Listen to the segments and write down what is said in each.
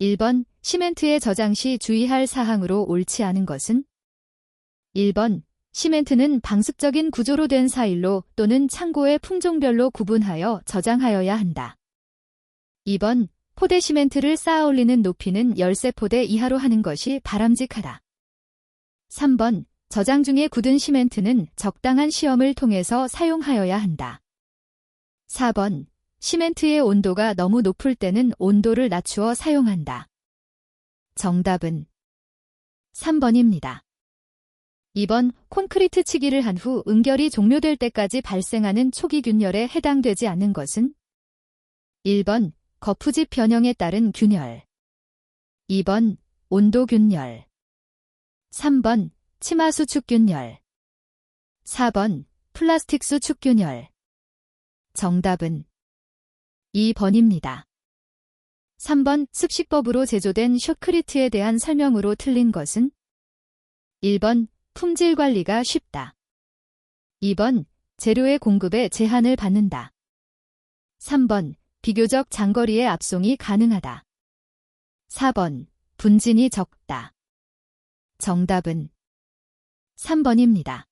1번 시멘트의 저장 시 주의할 사항으로 옳지 않은 것은? 1번 시멘트는 방습적인 구조로 된 사일로 또는 창고의 품종별로 구분하여 저장하여야 한다. 2번 포대 시멘트를 쌓아 올리는 높이는 13포대 이하로 하는 것이 바람직하다. 3번 저장 중에 굳은 시멘트는 적당한 시험을 통해서 사용하여야 한다. 4번 시멘트의 온도가 너무 높을 때는 온도를 낮추어 사용한다. 정답은 3번입니다. 2번 콘크리트 치기를 한 후 응결이 종료될 때까지 발생하는 초기 균열에 해당되지 않는 것은? 1번 거푸집 변형에 따른 균열. 2번 온도 균열. 3번 치마 수축 균열. 4번 플라스틱 수축 균열. 정답은 2번입니다. 3번 습식법으로 제조된 숏크리트에 대한 설명으로 틀린 것은? 1번 품질 관리가 쉽다. 2번 재료의 공급에 제한을 받는다. 3번 비교적 장거리의 압송이 가능하다. 4번 분진이 적다. 정답은 3번입니다.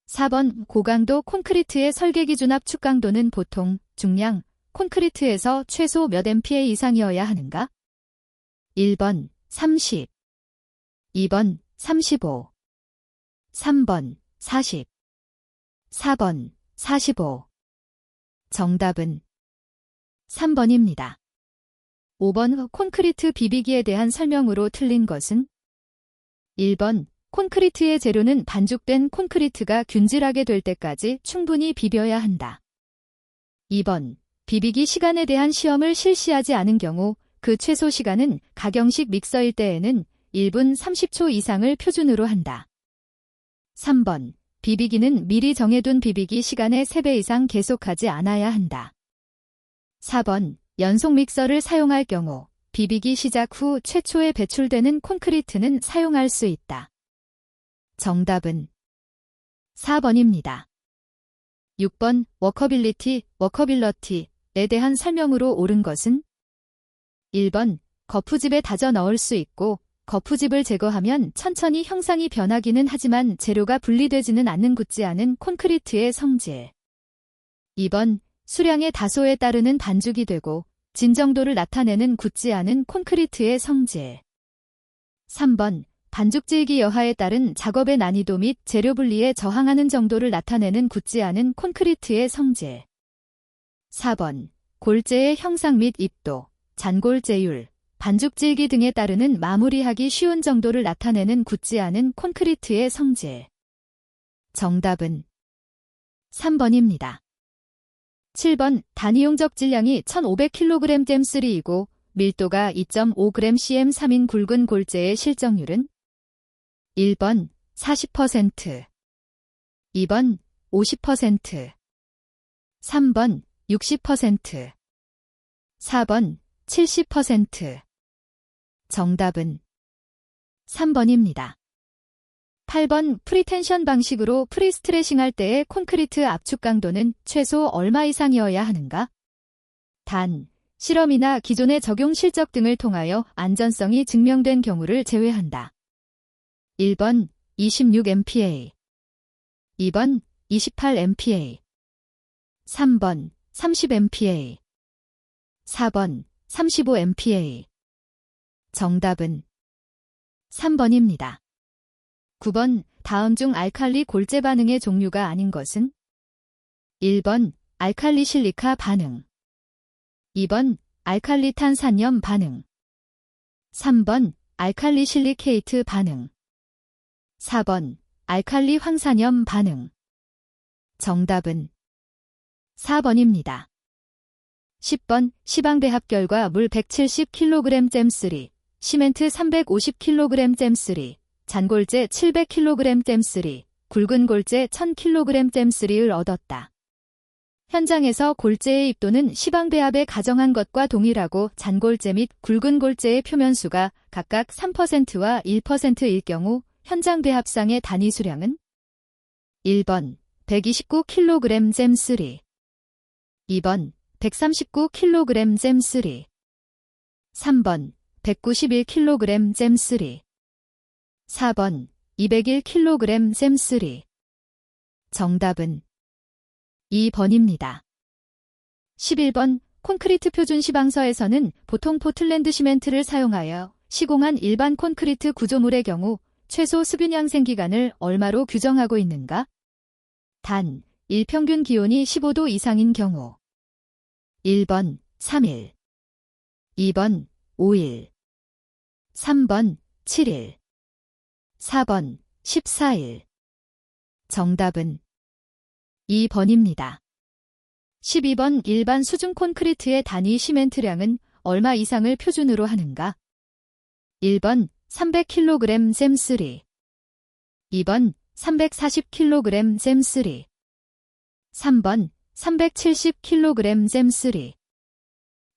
4번 고강도 콘크리트의 설계 기준 압축 강도는 보통 중량 콘크리트에서 최소 몇 MPa 이상이어야 하는가? 1번 30, 2번 35, 3번 40, 4번 45. 정답은 3번입니다. 5번 콘크리트 비비기에 대한 설명으로 틀린 것은? 1번 콘크리트의 재료는 반죽된 콘크리트가 균질하게 될 때까지 충분히 비벼야 한다. 2번 비비기 시간에 대한 시험을 실시하지 않은 경우 그 최소 시간은 가경식 믹서일 때에는 1분 30초 이상을 표준으로 한다. 3번 비비기는 미리 정해둔 비비기 시간의 3배 이상 계속하지 않아야 한다. 4번 연속 믹서를 사용할 경우 비비기 시작 후 최초에 배출되는 콘크리트는 사용할 수 있다. 정답은 4번입니다. 6번 워커빌러티에 대한 설명으로 옳은 것은? 1번 거푸집에 다져 넣을 수 있고 거푸집을 제거하면 천천히 형상이 변하기는 하지만 재료가 분리되지는 않는 굳지 않은 콘크리트의 성질. 2번 수량의 다소에 따르는 반죽이 되고 진정도를 나타내는 굳지 않은 콘크리트의 성질. 3번 반죽질기 여하에 따른 작업의 난이도 및 재료 분리에 저항하는 정도를 나타내는 굳지 않은 콘크리트의 성질. 4번 골재의 형상 및 입도, 잔골재율, 반죽질기 등에 따르는 마무리하기 쉬운 정도를 나타내는 굳지 않은 콘크리트의 성질. 정답은 3번입니다. 7번 단위용적 질량이 1500kg/3이고 밀도가 2.5g cm 3인 굵은 골재의 실적률은? 1번 40%, 2번 50%, 3번 60%, 4번 70%. 정답은 3번입니다. 8번 프리텐션 방식으로 프리스트레싱 할 때의 콘크리트 압축 강도는 최소 얼마 이상이어야 하는가? 단, 실험이나 기존의 적용 실적 등을 통하여 안전성이 증명된 경우를 제외한다. 1번 26MPa, 2번 28MPa, 3번 30MPa, 4번 35MPa. 정답은 3번입니다. 9번 다음 중 알칼리 골재 반응의 종류가 아닌 것은? 1번 알칼리 실리카 반응, 2번 알칼리 탄산염 반응, 3번 알칼리 실리케이트 반응, 4번 알칼리 황산염 반응. 정답은 4번입니다. 10번 시방배합 결과 물 170kg 시멘트 350kg 잔골재 700kg 굵은 골재 1000kg 를 얻었다. 현장에서 골재의 입도는 시방배합에 가정한 것과 동일하고 잔골재 및 굵은 골재의 표면수가 각각 3%와 1%일 경우 현장 배합상의 단위 수량은? 1번 129kg 잼3, 2번 139kg 잼3, 3번 191kg 잼3 4번 201kg 잼3 정답은 2번입니다. 11번 콘크리트 표준 시방서에서는 보통 포틀랜드 시멘트를 사용하여 시공한 일반 콘크리트 구조물의 경우 최소 습윤 양생 기간을 얼마로 규정하고 있는가? 단, 일평균 기온이 15도 이상인 경우 1번 3일 2번 5일 3번 7일 4번 14일 정답은 2번입니다. 12번 일반 수중 콘크리트의 단위 시멘트량은 얼마 이상을 표준으로 하는가? 1번 300kg 잼3 2번 340kg 잼3 3번 370kg 잼3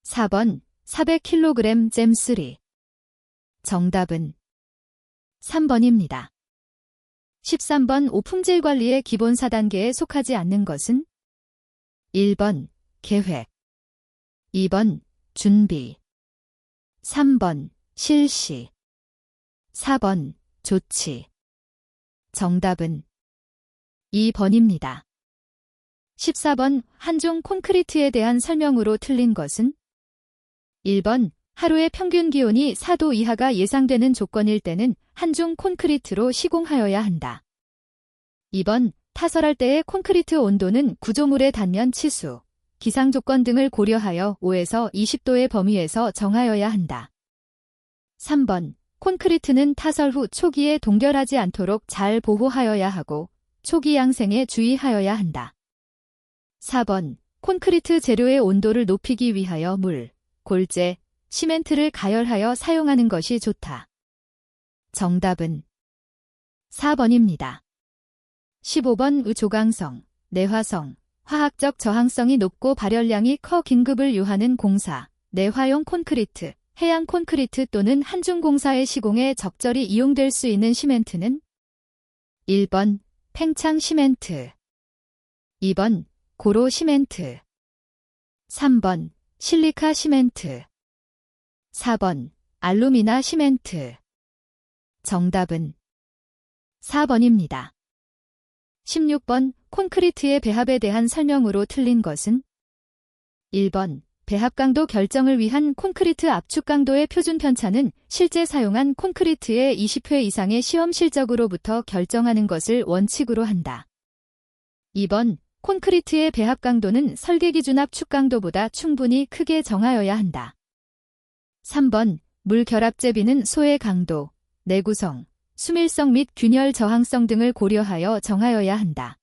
4번 400kg 잼3 정답은 3번입니다. 13번 오품질 관리의 기본 4단계에 속하지 않는 것은 1번 계획 2번 준비 3번 실시 4번 조치 정답은 2번입니다. 14번 한중 콘크리트에 대한 설명으로 틀린 것은 1번 하루의 평균 기온이 4도 이하가 예상되는 조건일 때는 한중 콘크리트로 시공하여야 한다. 2번 타설할 때의 콘크리트 온도는 구조물의 단면 치수, 기상 조건 등을 고려하여 5에서 20도의 범위에서 정하여야 한다. 3번 콘크리트는 타설 후 초기에 동결하지 않도록 잘 보호하여야 하고 초기 양생에 주의하여야 한다. 4번 콘크리트 재료의 온도를 높이기 위하여 물, 골재, 시멘트를 가열하여 사용하는 것이 좋다. 정답은 4번입니다. 15번 조강성, 내화성, 화학적 저항성이 높고 발열량이 커 긴급을 요하는 공사, 내화용 콘크리트, 해양 콘크리트 또는 한중공사의 시공에 적절히 이용될 수 있는 시멘트는 1번 팽창 시멘트 2번 고로 시멘트 3번 실리카 시멘트 4번 알루미나 시멘트 정답은 4번입니다. 16번 콘크리트의 배합에 대한 설명으로 틀린 것은 1번 배합 강도 결정을 위한 콘크리트 압축 강도의 표준 편차는 실제 사용한 콘크리트의 20회 이상의 시험 실적으로부터 결정하는 것을 원칙으로 한다. 2번 콘크리트의 배합 강도는 설계 기준 압축 강도보다 충분히 크게 정하여야 한다. 3번 물 결합 제비는 소의 강도, 내구성, 수밀성 및 균열 저항성 등을 고려하여 정하여야 한다.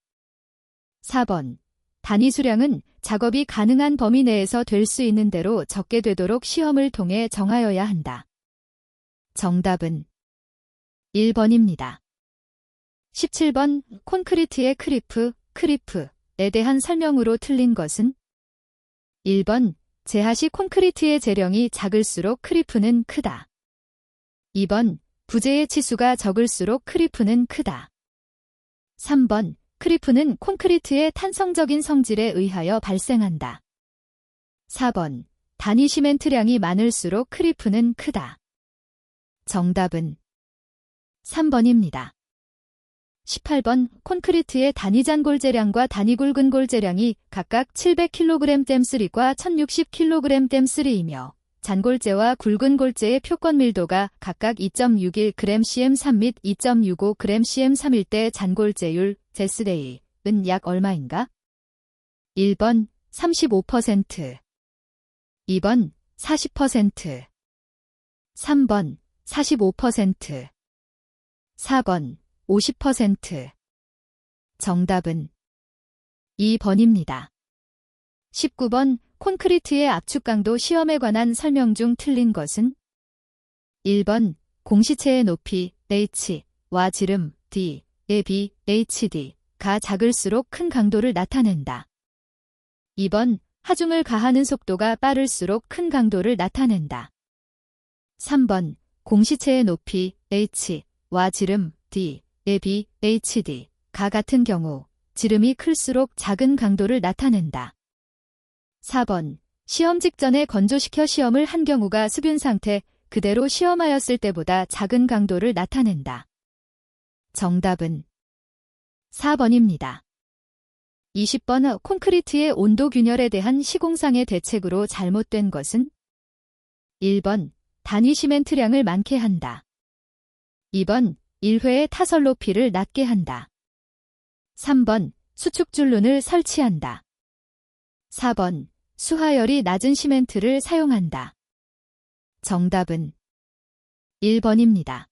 4번 단위 수량은 작업이 가능한 범위 내에서 될 수 있는 대로 적게 되도록 시험을 통해 정하여야 한다. 정답은 1번입니다. 17번 콘크리트의 크리프에 대한 설명으로 틀린 것은 1번 재하시 콘크리트의 재령이 작을수록 크리프는 크다. 2번 부재의 치수가 적을수록 크리프는 크다. 3번 크리프는 콘크리트의 탄성적인 성질에 의하여 발생한다. 4번 단위 시멘트량이 많을수록 크리프는 크다. 정답은 3번입니다. 18번 콘크리트의 단위 잔골재량과 단위 굵은 골재량이 각각 700kg 댐3과 1060kg 댐3이며 잔골재와 굵은 골재의 표권 밀도가 각각 2.61gcm3 및 2.65gcm3일 때 잔골재율 제스레이은 약 얼마인가? 1번 35%, 2번 40%, 3번 45%, 4번 50%. 정답은 2번입니다. 19번 콘크리트의 압축 강도 시험에 관한 설명 중 틀린 것은 1번 공시체의 높이 H와 지름 D의 비 HD가 작을수록 큰 강도를 나타낸다. 2번 하중을 가하는 속도가 빠를수록 큰 강도를 나타낸다. 3번 공시체의 높이 H와 지름 D의 비 HD가 같은 경우 지름이 클수록 작은 강도를 나타낸다. 4번 시험 직전에 건조시켜 시험을 한 경우가 수분 상태 그대로 시험하였을 때보다 작은 강도를 나타낸다. 정답은 4번입니다. 20번 콘크리트의 온도 균열에 대한 시공상의 대책으로 잘못된 것은 1번 단위 시멘트량을 많게 한다. 2번 1회의 타설 높이를 낮게 한다. 3번 수축줄눈을 설치한다. 4번 수하열이 낮은 시멘트를 사용한다. 정답은 1번입니다.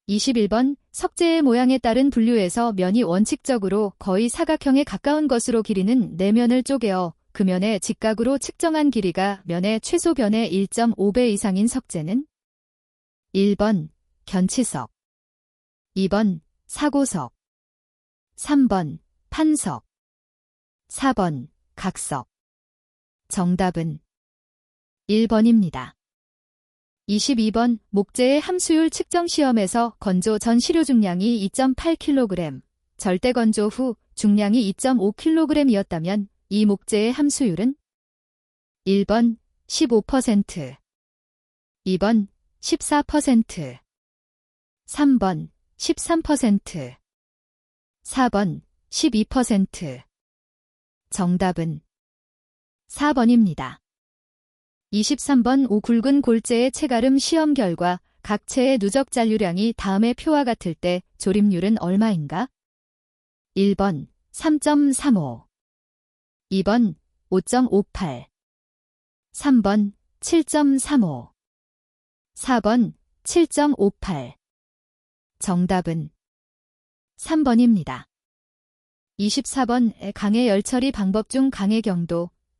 21번 석재의 모양에 따른 분류에서 면이 원칙적으로 거의 사각형에 가까운 것으로 길이는 네 면을 쪼개어 그 면의 직각으로 측정한 길이가 면의 최소 변의 1.5배 이상인 석재는 1번 견치석, 2번 사고석, 3번 판석, 4번 각석. 정답은 1번입니다. 22번 목재의 함수율 측정 시험에서 건조 전 시료 중량이 2.8kg, 절대 건조 후 중량이 2.5kg이었다면 이 목재의 함수율은 1번 15%, 2번 14%, 3번 13%, 4번 12%. 정답은 4번입니다. 23번 굵은 골재의 체가름 시험 결과 각 체의 누적 잔류량이 다음의 표와 같을 때 조립률은 얼마인가? 1번 3.35, 2번 5.58, 3번 7.35, 4번 7.58. 정답은 3번입니다. 24번 강의 열처리 방법 중 강의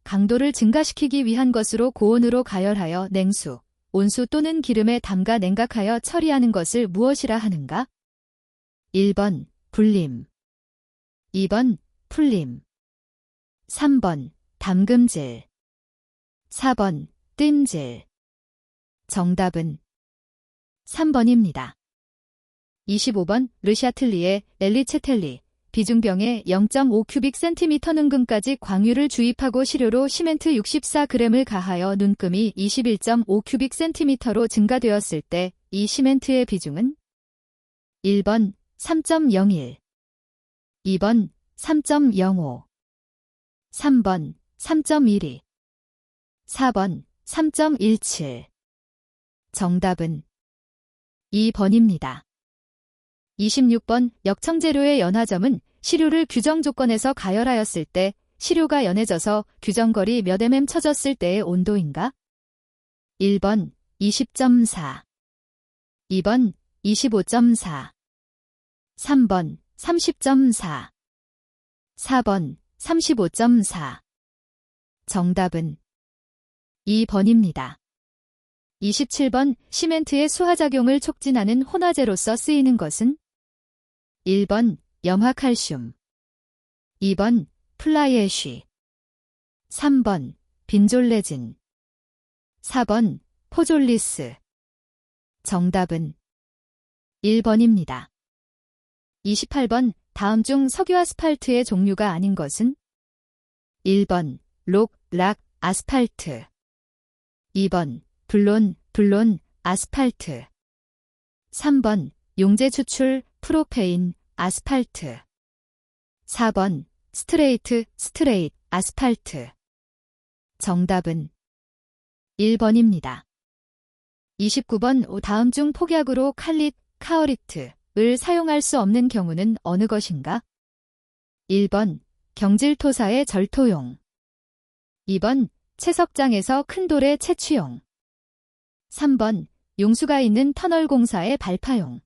강도를 증가시키기 위한 것으로 고온으로 가열하여 냉수, 온수 또는 기름에 담가 냉각하여 처리하는 것을 무엇이라 하는가? 1번 불림, 2번 풀림, 3번 담금질, 4번 뜸질. 정답은 3번입니다. 25번 르샤틀리에 엘리체텔리 비중병에 0.5cm 능금까지 광유를 주입하고 시료로 시멘트 64g을 가하여 눈금이 21.5cm로 증가되었을 때 이 시멘트의 비중은 1번 3.01, 2번 3.05, 3번 3.12, 4번 3.17. 정답은 2번입니다. 26번 역청재료의 연화점은 시료를 규정 조건에서 가열하였을 때 시료가 연해져서 규정거리 몇 mm 쳐졌을 때의 온도인가? 1번 20.4, 2번 25.4, 3번 30.4, 4번 35.4. 정답은 2번입니다. 27번 시멘트의 수화작용을 촉진하는 혼화제로서 쓰이는 것은 1번 염화칼슘, 2번 플라이애쉬, 3번 빈졸레진, 4번 포졸리스. 정답은 1번입니다. 28번 다음 중 석유 아스팔트의 종류가 아닌 것은 1번 락, 아스팔트, 2번 불론, 아스팔트, 3번 용재 추출, 프로페인, 아스팔트, 4번 스트레이트, 아스팔트. 정답은 1번입니다. 29번 다음 중 폭약으로 칼릿, 카오리트를 사용할 수 없는 경우는 어느 것인가? 1번 경질토사의 절토용, 2번 채석장에서 큰 돌의 채취용, 3번 용수가 있는 터널 공사의 발파용,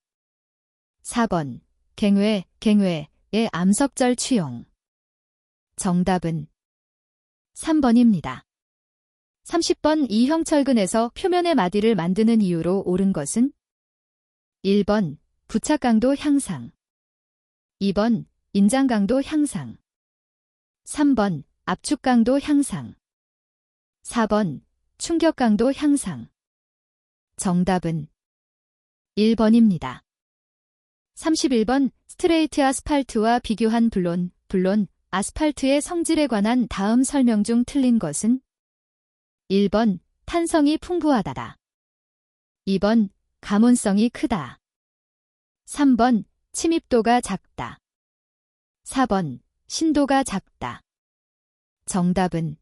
4번 갱회의 암석절 취용. 정답은 3번입니다. 30번 이형철근에서 표면의 마디를 만드는 이유로 옳은 것은 1번 부착 강도 향상, 2번 인장 강도 향상, 3번 압축 강도 향상, 4번 충격 강도 향상. 정답은 1번입니다. 31번 스트레이트 아스팔트와 비교한 불론, 아스팔트의 성질에 관한 다음 설명 중 틀린 것은 1번 탄성이 풍부하다. 2번 가문성이 크다. 3번 침입도가 작다. 4번 신도가 작다. 정답은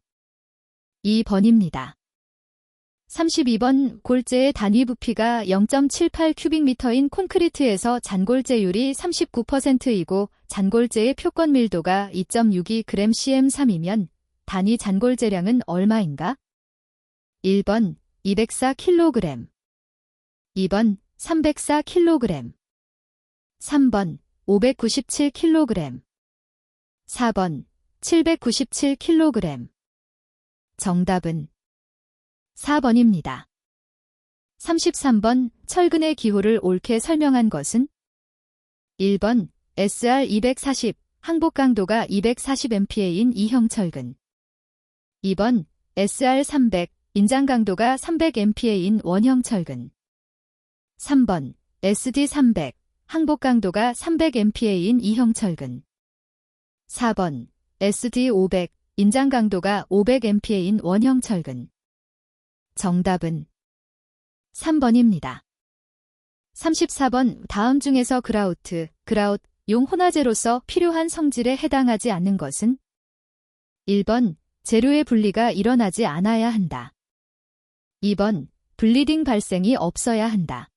2번입니다. 32번 골재의 단위 부피가 0.78 큐빅미터인 콘크리트에서 잔골재율이 39%이고 잔골재의 표권 밀도가 2.62g/cm3이면 단위 잔골재량은 얼마인가? 1번 204kg, 2번 304kg, 3번 597kg, 4번 797kg. 정답은 4번입니다. 33번 철근의 기호를 옳게 설명한 것은? 1번 SR240 항복 강도가 240MPa인 2형 철근. 2번 SR300 인장 강도가 300MPa인 원형 철근. 3번 SD300 항복 강도가 300MPa인 2형 철근. 4번 SD500 인장 강도가 500MPa인 원형 철근. 정답은 3번입니다. 34번 다음 중에서 그라웃용 혼화재로서 필요한 성질에 해당하지 않는 것은? 1번 재료의 분리가 일어나지 않아야 한다. 2번 블리딩 발생이 없어야 한다.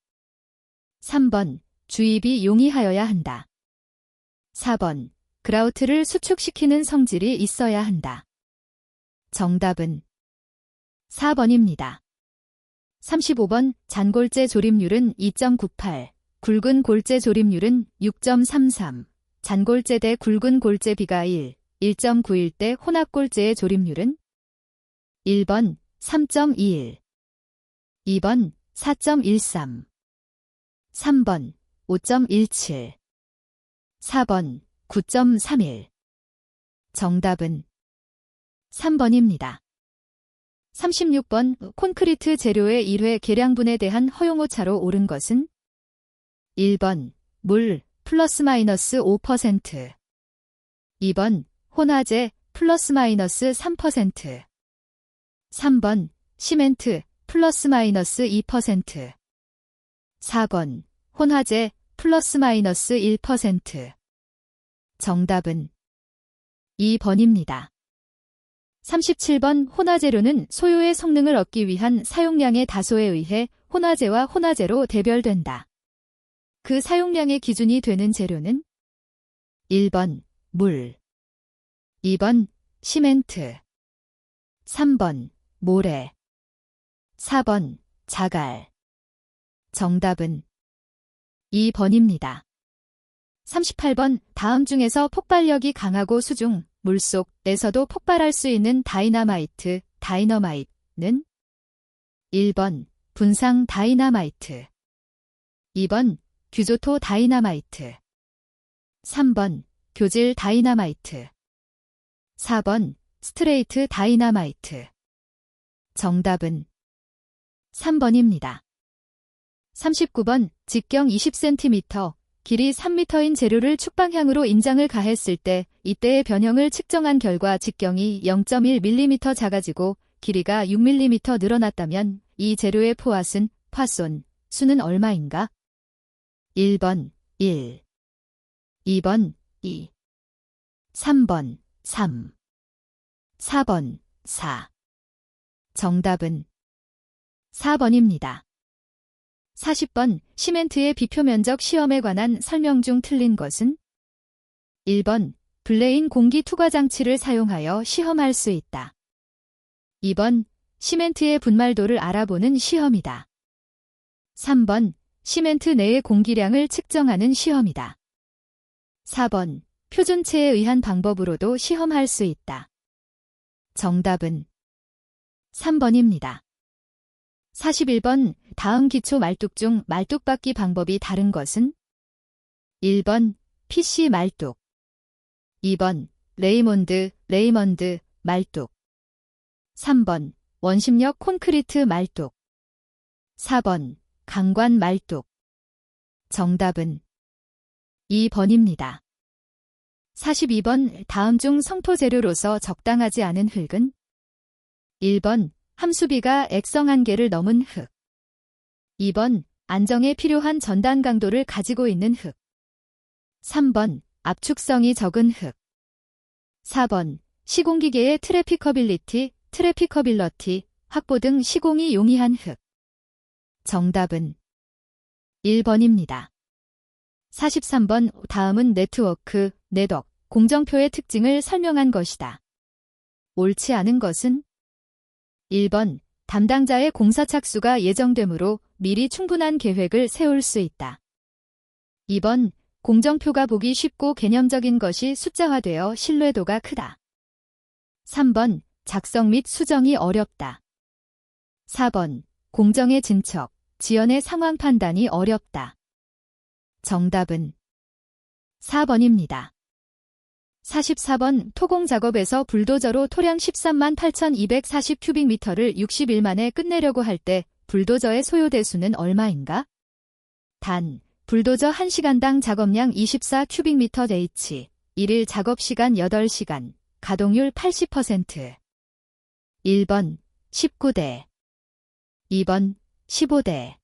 3번 주입이 용이하여야 한다. 4번 그라우트를 수축시키는 성질이 있어야 한다. 정답은 4번입니다. 35번 잔골재 조립률은 2.98, 굵은 골재 조립률은 6.33, 잔골재 대 굵은 골재 비가 1.91 대 혼합골재의 조립률은? 1번 3.21, 2번 4.13, 3번 5.17, 4번 9.31. 정답은 3번입니다. 36번 콘크리트 재료의 1회 계량분에 대한 허용오차로 옳은 것은? 1번 물 플러스 마이너스 5%, 2번 혼화재 플러스 마이너스 3%, 3번 시멘트 플러스 마이너스 2%, 4번 혼화재 플러스 마이너스 1%. 정답은 2번입니다. 37번 혼화재료는 소요의 성능을 얻기 위한 사용량의 다소에 의해 혼화재와 혼화재로 대별된다. 그 사용량의 기준이 되는 재료는? 1번 물, 2번 시멘트, 3번 모래, 4번 자갈. 정답은 2번입니다. 38번 다음 중에서 폭발력이 강하고 수중, 물속에서도 폭발할 수 있는 다이너마이트는? 1번 분상 다이너마이트, 2번 규조토 다이너마이트, 3번 교질 다이너마이트, 4번 스트레이트 다이너마이트. 정답은 3번입니다. 39번 직경 20cm, 길이 3m인 재료를 축방향으로 인장을 가했을 때 이때의 변형을 측정한 결과 직경이 0.1mm 작아지고 길이가 6mm 늘어났다면 이 재료의 포화순, 수는 얼마인가? 1번 1, 2번 2, 3번 3, 4번 4. 정답은 4번입니다. 40번 시멘트의 비표면적 시험에 관한 설명 중 틀린 것은? 1번 블레인 공기 투과 장치를 사용하여 시험할 수 있다. 2번 시멘트의 분말도를 알아보는 시험이다. 3번 시멘트 내의 공기량을 측정하는 시험이다. 4번 표준체에 의한 방법으로도 시험할 수 있다. 정답은 3번입니다. 41번 다음 기초 말뚝 중 말뚝 받기 방법이 다른 것은? 1번 PC 말뚝, 2번 레이먼드 말뚝, 3번 원심력 콘크리트 말뚝, 4번 강관 말뚝. 정답은 2번입니다. 42번 다음 중 성토 재료로서 적당하지 않은 흙은? 1번 함수비가 액성 한계를 넘은 흙. 2번, 안정에 필요한 전단 강도를 가지고 있는 흙. 3번, 압축성이 적은 흙. 4번, 시공기계의 트래피커빌러티, 확보 등 시공이 용이한 흙. 정답은 1번입니다. 43번, 다음은 네트워크, 공정표의 특징을 설명한 것이다. 옳지 않은 것은 1번, 담당자의 공사 착수가 예정되므로 미리 충분한 계획을 세울 수 있다. 2번, 공정표가 보기 쉽고 개념적인 것이 숫자화되어 신뢰도가 크다. 3번, 작성 및 수정이 어렵다. 4번, 공정의 진척, 지연의 상황 판단이 어렵다. 정답은 4번입니다. 44번, 토공 작업에서 불도저로 토량 13만 8,240 큐빅미터를 60일 만에 끝내려고 할 때 불도저의 소요 대수는 얼마인가? 단, 불도저 1시간당 작업량 24 큐빅미터 H, 1일 작업시간 8시간, 가동률 80%. 1번, 19대. 2번, 15대.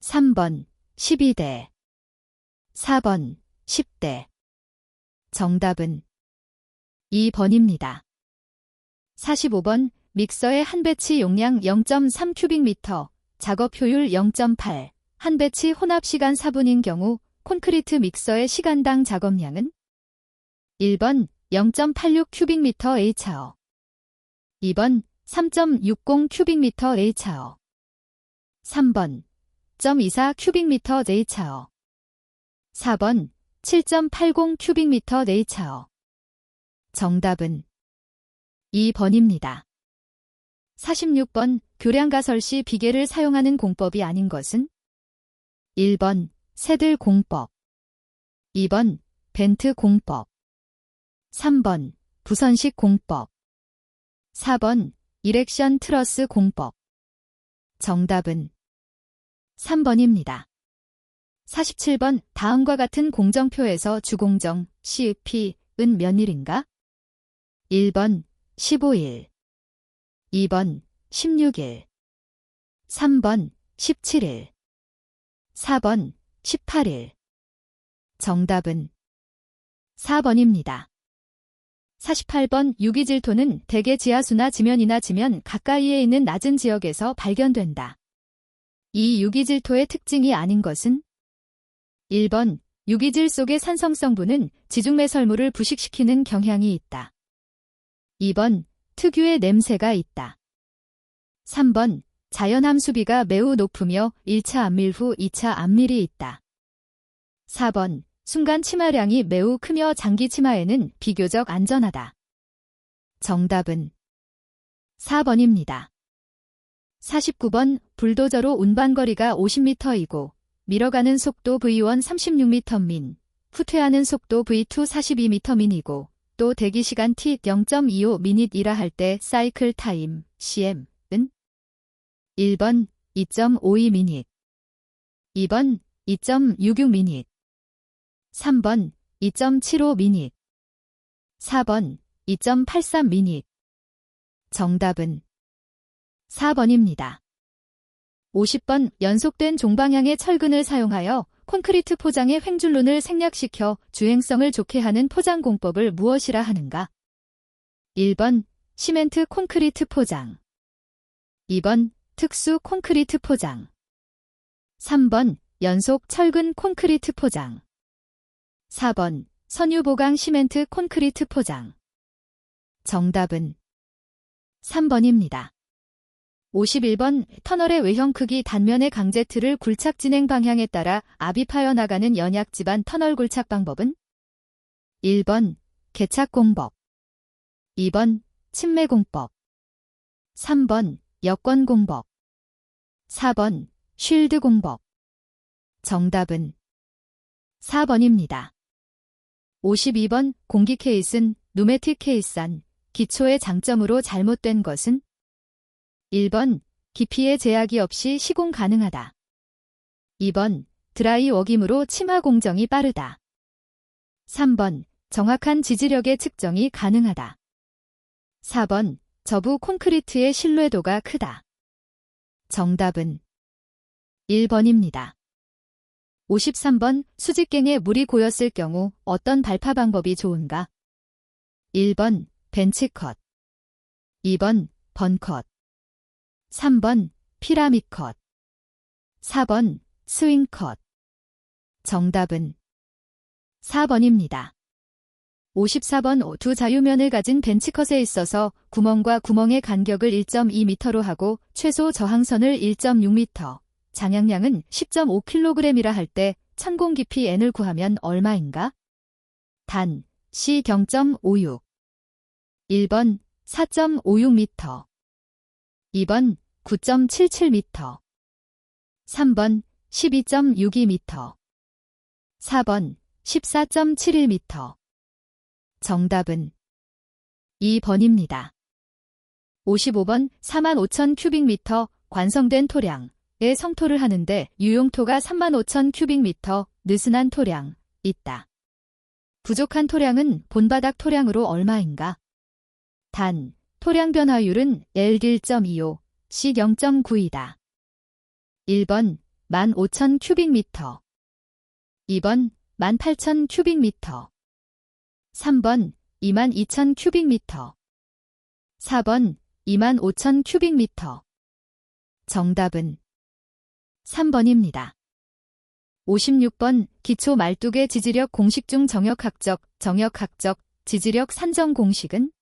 3번, 12대. 4번, 10대. 정답은 2번입니다. 45번, 믹서의 한 배치 용량 0.3 큐빅미터, 작업 효율 0.8, 한 배치 혼합 시간 4분인 경우 콘크리트 믹서의 시간당 작업량은 1번 0.86 큐빅미터 H아워, 2번 3.60 큐빅미터 H아워, 3번 0.24 큐빅미터 H아워, 4번 7.80 큐빅미터 H아워. 정답은 2번입니다. 46번, 교량가설 시 비계를 사용하는 공법이 아닌 것은 1번 새들 공법, 2번 벤트 공법, 3번 부선식 공법, 4번 이렉션 트러스 공법. 정답은 3번입니다. 47번, 다음과 같은 공정표에서 주공정, CP은 몇일인가? 1번 15일, 2번 16일, 3번 17일, 4번 18일. 정답은 4번입니다. 48번, 유기질토는 대개 지하수나 지면이나 지면 가까이에 있는 낮은 지역에서 발견된다. 이 유기질토의 특징이 아닌 것은 1번, 유기질 속의 산성 성분은 지중매설물을 부식시키는 경향이 있다. 2번, 특유의 냄새가 있다. 3번, 자연함수비가 매우 높으며 1차 암밀 후 2차 암밀이 있다. 4번, 순간 침하량이 매우 크며 장기 침하에는 비교적 안전하다. 정답은 4번입니다. 49번, 불도저로 운반거리가 50m이고 밀어가는 속도 V1 36m 민, 후퇴하는 속도 V2 42m 민이고 또 대기시간 T 0.25 미닛이라 할 때 사이클 타임 CM은 1번 2.52 미닛, 2번 2.66 미닛, 3번 2.75 미닛, 4번 2.83 미닛. 정답은 4번입니다. 50번, 연속된 종방향의 철근을 사용하여 콘크리트 포장의 횡줄론을 생략시켜 주행성을 좋게 하는 포장 공법을 무엇이라 하는가? 1번 시멘트 콘크리트 포장, 2번 특수 콘크리트 포장, 3번 연속 철근 콘크리트 포장, 4번 선유보강 시멘트 콘크리트 포장. 정답은 3번입니다. 51번, 터널의 외형 크기 단면의 강제틀을 굴착 진행 방향에 따라 압입하여 나가는 연약 지반 터널 굴착 방법은 1번 개착 공법, 2번 침매 공법, 3번 여권 공법, 4번 쉴드 공법. 정답은 4번입니다. 52번, 공기 케이스는 누메틱 케이스안, 기초의 장점으로 잘못된 것은 1번 깊이의 제약이 없이 시공 가능하다. 2번 드라이 워김으로 침하 공정이 빠르다. 3번 정확한 지지력의 측정이 가능하다. 4번 저부 콘크리트의 신뢰도가 크다. 정답은 1번입니다. 53번 수직갱에 물이 고였을 경우 어떤 발파 방법이 좋은가? 1번 벤치컷, 2번 번컷, 3번 피라미컷, 4번 스윙컷. 정답은 4번입니다. 54번 두 자유면을 가진 벤치컷에 있어서 구멍과 구멍의 간격을 1.2m로 하고 최소 저항선을 1.6m, 장향량은 10.5kg이라 할 때 천공 깊이 n을 구하면 얼마인가? 단, C 0.56, 1번 4.56m, 2번 9.77m, 3번 12.62m, 4번 14.71m. 정답은 2번입니다. 55번 45,000 큐빅미터 관성된 토량의 성토를 하는데 유용토가 35,000 큐빅미터 느슨한 토량 있다. 부족한 토량은 본바닥 토량으로 얼마인가? 단, 토량 변화율은 L 1.25, C 0.9이다. 1번 15,000 큐빅미터, 2번 18,000 큐빅미터, 3번 22,000 큐빅미터, 4번 25,000 큐빅미터. 정답은 3번입니다. 56번 기초 말뚝의 지지력 공식 중 정역학적, 지지력 산정 공식은?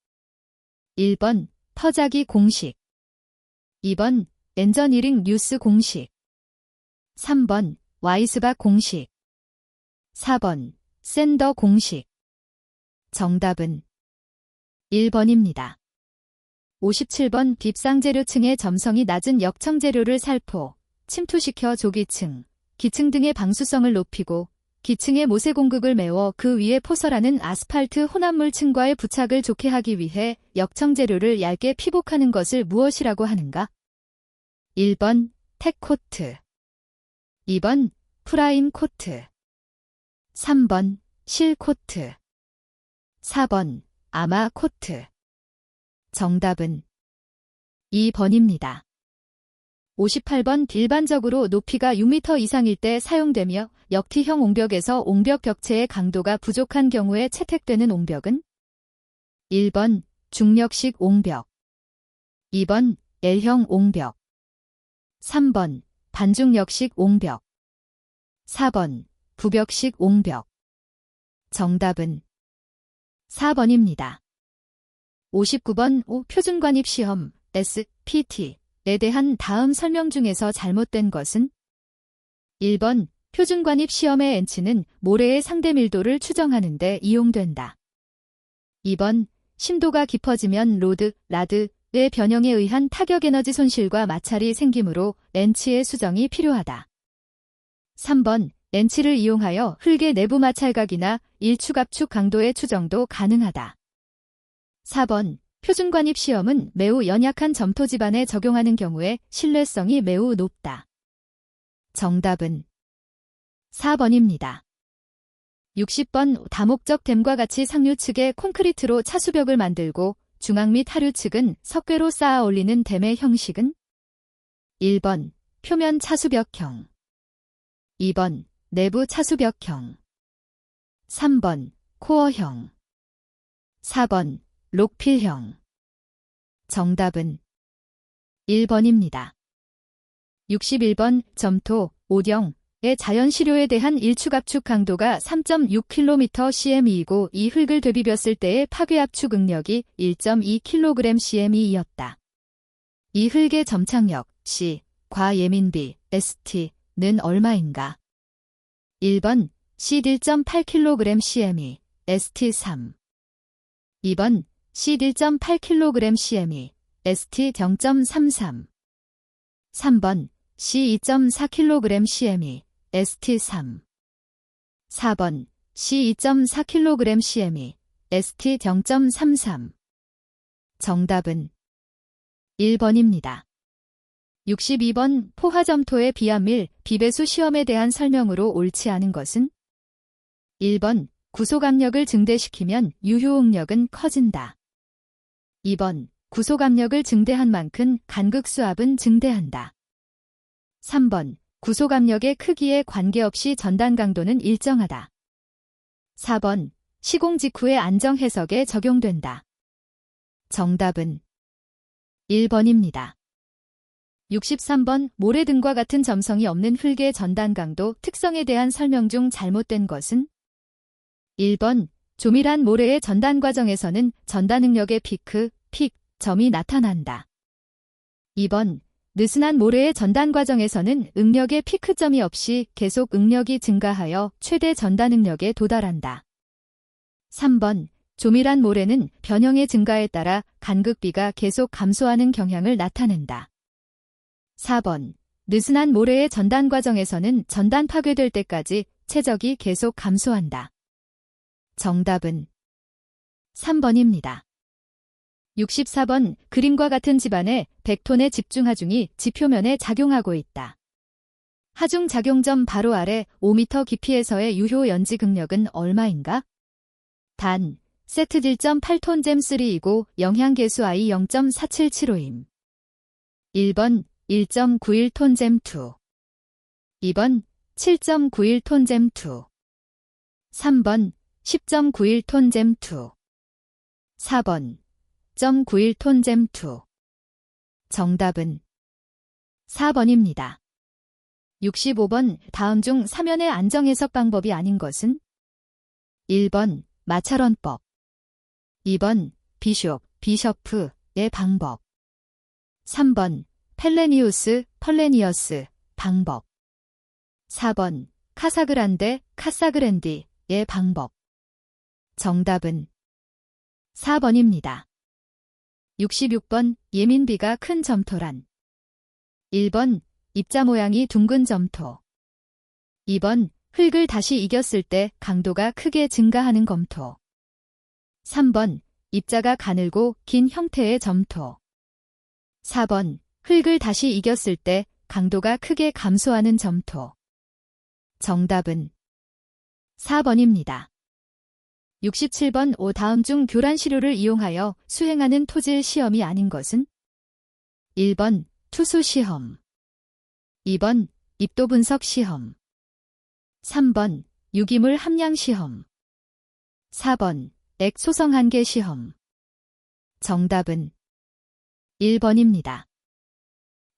1번 터자기 공식, 2번 엔저니링 뉴스 공식, 3번 와이스박 공식, 4번 샌더 공식. 정답은 1번입니다. 57번 깁상재료층의 점성이 낮은 역청재료를 살포, 침투시켜 조기층, 기층 등의 방수성을 높이고 기층의 모세 공극을 메워 그 위에 포설하는 아스팔트 혼합물층과의 부착을 좋게 하기 위해 역청재료를 얇게 피복하는 것을 무엇이라고 하는가? 1번 텍코트, 2번 프라임 코트, 3번 실코트, 4번 아마 코트. 정답은 2번입니다. 58번 일반적으로 높이가 6m 이상일 때 사용되며 역티형 옹벽에서 옹벽 벽체의 강도가 부족한 경우에 채택되는 옹벽은? 1번 중력식 옹벽, 2번 L형 옹벽, 3번 반중력식 옹벽, 4번 부벽식 옹벽. 정답은 4번입니다. 59번 표준관입시험 SPT에 대한 다음 설명 중에서 잘못된 것은? 1번 표준관입시험의 N치는 모래의 상대 밀도를 추정하는 데 이용된다. 2번 심도가 깊어지면 라드의 변형에 의한 타격 에너지 손실과 마찰이 생기므로 N치의 수정이 필요하다. 3번 N치를 이용하여 흙의 내부 마찰각이나 일축압축 강도의 추정도 가능하다. 4번 표준관입시험은 매우 연약한 점토 지반에 적용하는 경우에 신뢰성이 매우 높다. 정답은 4번입니다. 60번 다목적 댐과 같이 상류 측에 콘크리트로 차수벽을 만들고 중앙 및 하류 측은 석괴로 쌓아 올리는 댐의 형식은? 1번 표면 차수벽형, 2번 내부 차수벽형, 3번 코어형, 4번 록필형. 정답은 1번입니다. 61번 점토, 오령의 자연시료에 대한 일축압축 강도가 3.6km/cm이고 이 흙을 되비볐을 때의 파괴압축 응력이 1.2kg/cm이었다. 이 흙의 점착력 C, 과예민비 ST는 얼마인가? 1번 C 1.8kg/cm, ST 3. 2번 C 1.8kg/cm, ST 0.33. 3번 C 2.4kg/cm, ST 3. 4번 C 2.4kg/cm, ST 0.33. 정답은 1번입니다. 62번 포화점토의 비암밀, 비배수 시험에 대한 설명으로 옳지 않은 것은? 1번 구속압력을 증대시키면 유효응력은 커진다. 2번 구소압력을 증대한 만큼 간극 수압은 증대한다. 3번. 구소압력의 크기에 관계없이 전단 강도는 일정하다. 4번. 시공 직후의 안정 해석에 적용된다. 정답은 1번입니다. 63번. 모래 등과 같은 점성이 없는 흙의 전단 강도 특성에 대한 설명 중 잘못된 것은? 1번. 조밀한 모래의 전단 과정에서는 전단 응력의 피크, 점이 나타난다. 2번. 느슨한 모래의 전단 과정에서는 응력의 피크점이 없이 계속 응력이 증가하여 최대 전단 응력에 도달한다. 3번. 조밀한 모래는 변형의 증가에 따라 간극비가 계속 감소하는 경향을 나타낸다. 4번. 느슨한 모래의 전단 과정에서는 전단 파괴될 때까지 최적이 계속 감소한다. 정답은 3번입니다. 64번. 그림과 같은 집안에 100톤의 집중하중이 지표면에 작용하고 있다. 하중 작용점 바로 아래 5m 깊이에서의 유효 연지 극력은 얼마인가? 단, 세트 1.8톤 잼3이고 영향계수 I 0.4775임. 1번 1.91톤 잼2, 2번 7.91톤 잼2, 3번 10.91톤 잼2, 4번 0.91톤 잼2. 정답은 4번입니다. 65번. 다음 중 사면의 안정 해석 방법이 아닌 것은? 1번 마찰원법, 2번 비숍프의 방법, 3번 펠레니우스 방법, 4번 카사그란디의 방법. 정답은 4번입니다. 66번. 예민비가 큰 점토란? 1번 입자 모양이 둥근 점토, 2번 흙을 다시 이겼을 때 강도가 크게 증가하는 검토, 3번 입자가 가늘고 긴 형태의 점토, 4번 흙을 다시 이겼을 때 강도가 크게 감소하는 점토. 정답은 4번입니다. 67번. 다음 중 교란 시료를 이용하여 수행하는 토질 시험이 아닌 것은? 1번 투수 시험, 2번 입도 분석 시험, 3번 유기물 함량 시험, 4번 액 소성 한계 시험. 정답은 1번입니다.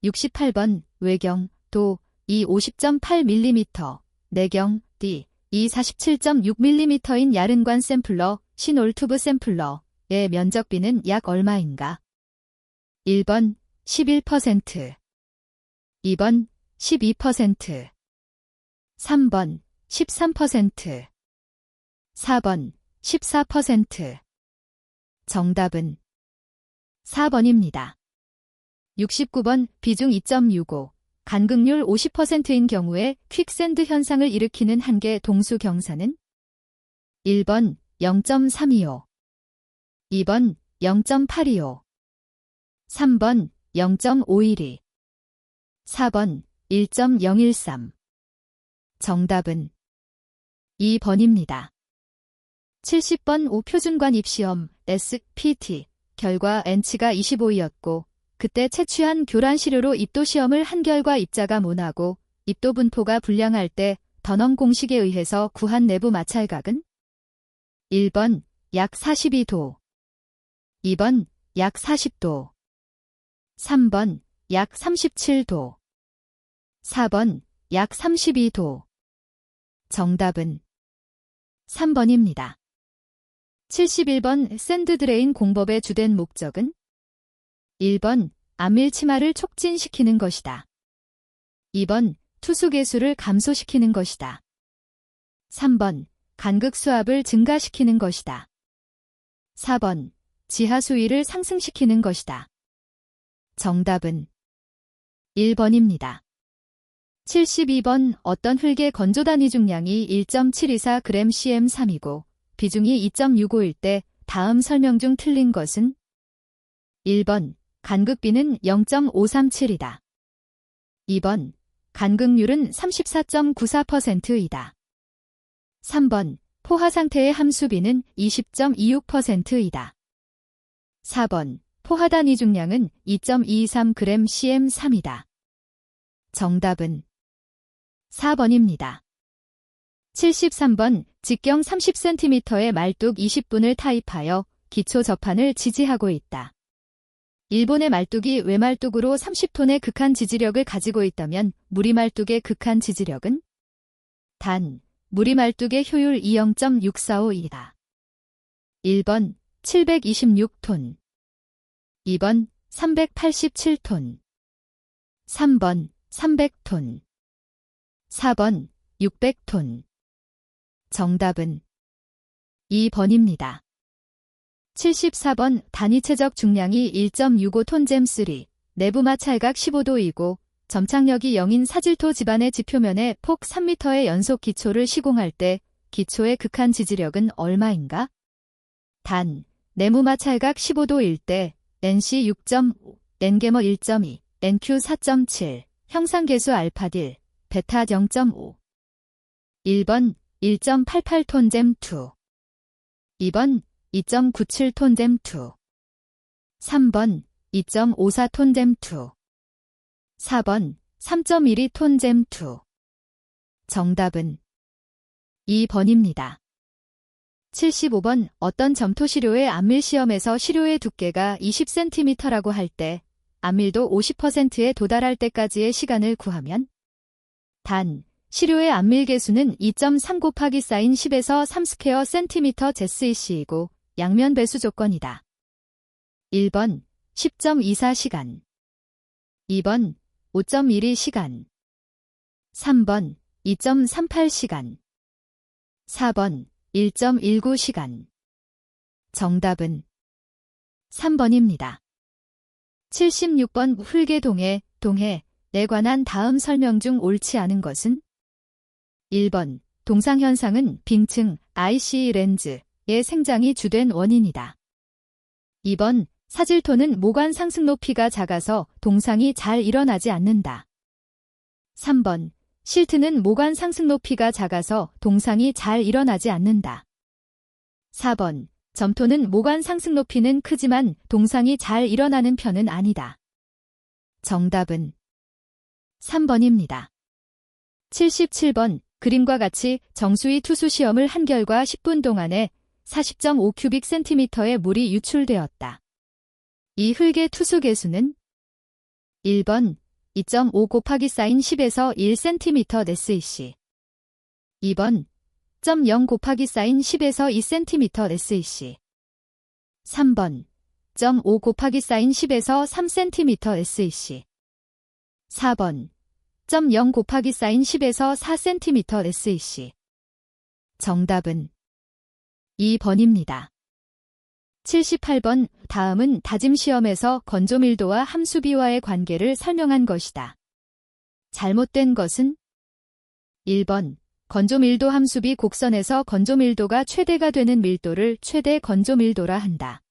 68번. 외경 도 이 50.8mm, 내경 D 이 47.6mm인 야른관 샘플러, 신올투브 샘플러의 면적비는 약 얼마인가? 1번 11%, 2번 12%, 3번 13%, 4번 14%. 정답은 4번입니다. 69번. 비중 2.65, 간극률 50%인 경우에 퀵샌드 현상을 일으키는 한계 동수 경사는? 1번 0.325, 2번 0.825, 3번 0.512, 4번 1.013. 정답은 2번입니다. 70번. 표준관 입시험 SPT 결과 N치가 25이었고 그때 채취한 교란 시료로 입도 시험을 한 결과 입자가 모나고 입도 분포가 불량할 때 던엄 공식에 의해서 구한 내부 마찰각은? 1번 약 42도, 2번 약 40도, 3번 약 37도, 4번 약 32도. 정답은 3번입니다. 71번. 샌드 드레인 공법의 주된 목적은? 1번 안밀 치마를 촉진시키는 것이다. 2번 투수 개수를 감소시키는 것이다. 3번 간극 수압을 증가시키는 것이다. 4번 지하 수위를 상승시키는 것이다. 정답은 1번입니다. 72번. 어떤 흙의 건조 단위 중량이 1.724g cm3이고 비중이 2.651일 때 다음 설명 중 틀린 것은? 1번 간극비는 0.537이다. 2번 간극률은 34.94%이다. 3번 포화 상태의 함수비는 20.26%이다. 4번 포화 단위 중량은 2.223g cm3이다. 정답은 4번입니다. 73번 직경 30cm의 말뚝 20분을 타입하여 기초 접한을 지지하고 있다. 일본의 말뚝이 외말뚝으로 30톤의 극한 지지력을 가지고 있다면 무리말뚝의 극한 지지력은? 단, 무리말뚝의 효율 0.645이다. 1번 726톤, 2번 387톤, 3번 300톤, 4번 600톤. 정답은 2번입니다. 74번 단위 최적 중량이 1.65톤 잼3, 내부마 찰각 15도이고 점착력이 0인 사질토 지반의 지표면에 폭 3m의 연속 기초를 시공할 때 기초의 극한 지지력은 얼마인가? 단, 내무마 찰각 15도일 때 NC 6.5, N개머 1.2, NQ 4.7, 형상계수 알파딜, 베타 0.5. 1번 1.88톤 잼2, 2번 2.97톤 잼2, 3번 2.54톤 잼2, 4번 3.12톤 잼2. 정답은 2번입니다. 75번 어떤 점토 시료의 안밀 시험에서 시료의 두께가 20cm라고 할 때 안밀도 50%에 도달할 때까지의 시간을 구하면? 단, 시료의 안밀 개수는 2.3 곱하기 사인 10에서 3 스퀘어 센티미터 제스이시이고 양면 배수 조건이다. 1번 10.24시간, 2번 5.12시간, 3번 2.38시간, 4번 1.19시간. 정답은 3번입니다. 76번 훌개동해, 동해에 관한 다음 설명 중 옳지 않은 것은? 1번 동상현상은 빙층, IC 렌즈의 생장이 주된 원인이다. 2번 사질토는 모관 상승 높이가 작아서 동상이 잘 일어나지 않는다. 3번 실트는 모관 상승 높이가 작아서 동상이 잘 일어나지 않는다. 4번 점토는 모관 상승 높이는 크지만 동상이 잘 일어나는 편은 아니다. 정답은 3번입니다. 77번 그림과 같이 정수위 투수 시험을 한 결과 10분 동안에 40.5cm의 물이 유출되었다. 이 흙의 투수 개수는? 1번 2.5 곱하기 사인 10에서 1cm SEC, 2번 0.0 곱하기 사인 10에서 2cm SEC, 3번 0.5 곱하기 사인 10에서 3cm SEC, 4번 0.0 곱하기 사인 10에서 4cm SEC. 정답은 2번입니다. 78번 다음은 다짐시험에서 건조밀도와 함수비와의 관계를 설명한 것이다. 잘못된 것은? 1번 건조밀도 함수비 곡선에서 건조밀도가 최대가 되는 밀도를 최대 건조밀도라 한다.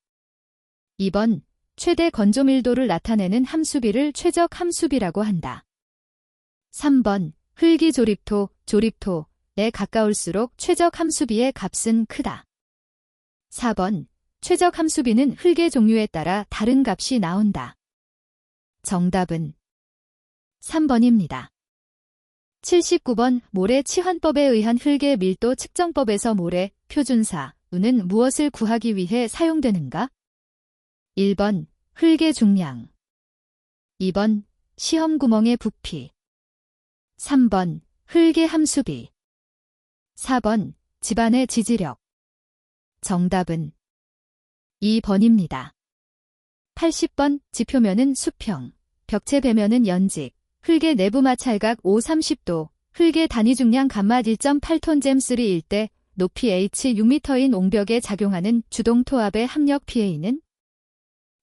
2번 최대 건조밀도를 나타내는 함수비를 최적 함수비라고 한다. 3번 흙이 조립토에 가까울수록 최적 함수비의 값은 크다. 4번 최적 함수비는 흙의 종류에 따라 다른 값이 나온다. 정답은 3번입니다. 79번 모래 치환법에 의한 흙의 밀도 측정법에서 모래 표준사는 무엇을 구하기 위해 사용되는가? 1번 흙의 중량, 2번 시험 구멍의 부피, 3번 흙의 함수비, 4번 집안의 지지력. 정답은 2번입니다. 80번 지표면은 수평, 벽체 배면은 연직, 흙의 내부 마찰각 5-30도, 흙의 단위 중량 감맛 1.8톤 잼3일 때 높이 h 6m인 옹벽에 작용하는 주동 토압의 합력 pA는?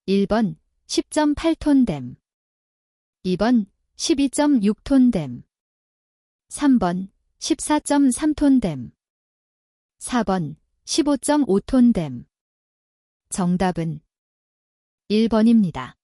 1번 10.8톤 댐, 2번 12.6톤 댐, 3번 14.3톤 댐, 4번 15.5톤 댐. 정답은 1번입니다.